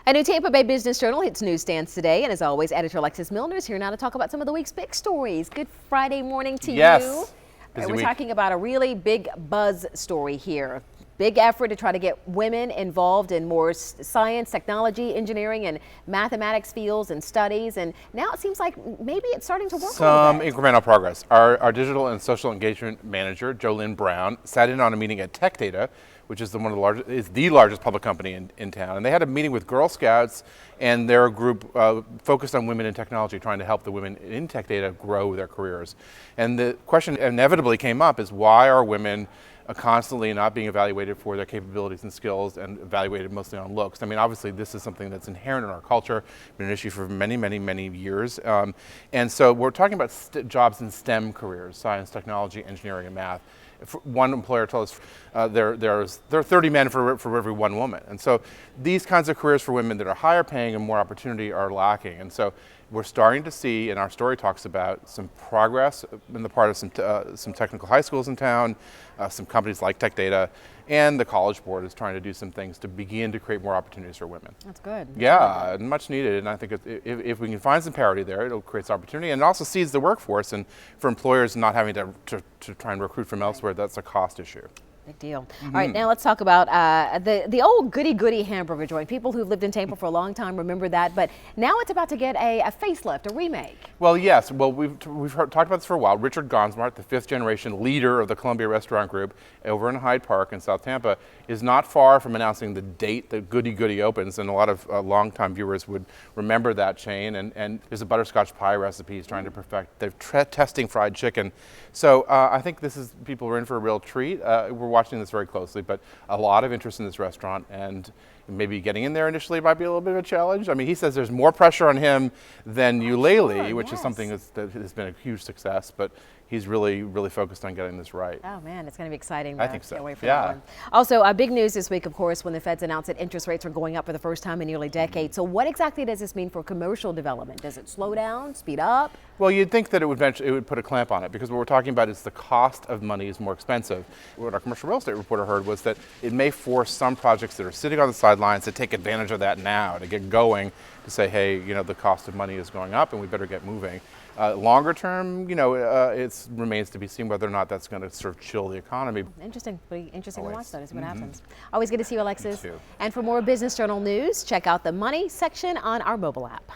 A new Tampa Bay Business Journal hits newsstands today, and as always, editor Alexis Muellner is here now to talk about some of the week's big stories. Good Friday morning to you. We're talking about a really big buzz story here. Big effort to try to get women involved in more science, technology, engineering, and mathematics fields and studies. And now it seems like maybe it's starting to work. Some incremental progress. Our digital and social engagement manager, Jolynn Brown, sat in on a meeting at Tech Data, which is the largest public company in town. And they had a meeting with Girl Scouts and their group focused on women in technology, trying to help the women in Tech Data grow their careers. And the question inevitably came up is, why are women constantly not being evaluated for their capabilities and skills and evaluated mostly on looks? I mean, obviously this is something that's inherent in our culture, been an issue for many years. And so we're talking about jobs in STEM careers, science, technology, engineering, and math. One employer told us there are 30 men for every one woman. And so these kinds of careers for women that are higher paying and more opportunity are lacking. And so we're starting to see, and our story talks about, some progress in the part of some technical high schools in town, some companies like Tech Data, and the College Board is trying to do some things to begin to create more opportunities for women. That's good. Yeah, much needed. And I think if we can find some parity there, it'll create opportunity, and it also seeds the workforce. And for employers not having to try and recruit from elsewhere, that's a cost issue. Big deal. All right, now let's talk about the old Goody Goody hamburger joint. People who've lived in Tampa for a long time remember that, but now it's about to get a facelift, a remake. Well, yes. Well, we've talked about this for a while. Richard Gonzmart, the fifth generation leader of the Columbia Restaurant Group over in Hyde Park in South Tampa, is not far from announcing the date that Goody Goody opens, and a lot of longtime viewers would remember that chain. And there's a butterscotch pie recipe he's trying to perfect. They're testing fried chicken. So I think people are in for a real treat. We're watching this very closely, but a lot of interest in this restaurant, and maybe getting in there initially might be a little bit of a challenge. I mean, he says there's more pressure on him than Eulalie, which is something that has been a huge success, but he's really focused on getting this right. Oh man, it's going to be exciting. I think so. Can't wait for that one. Also, big news this week, of course, when the Feds announced that interest rates are going up for the first time in nearly a decade. So what exactly does this mean for commercial development? Does it slow down, speed up? Well, you'd think that it would put a clamp on it, because what we're talking about is the cost of money is more expensive. What our commercial real estate reporter heard was that it may force some projects that are sitting on the sidelines to take advantage of that now, to get going, to say, hey, the cost of money is going up and we better get moving. Longer term, it remains to be seen whether or not that's going to sort of chill the economy. Interesting. Pretty interesting to watch that, is what happens. Always good to see you, Alexis. And for more Business Journal news, check out the Money section on our mobile app.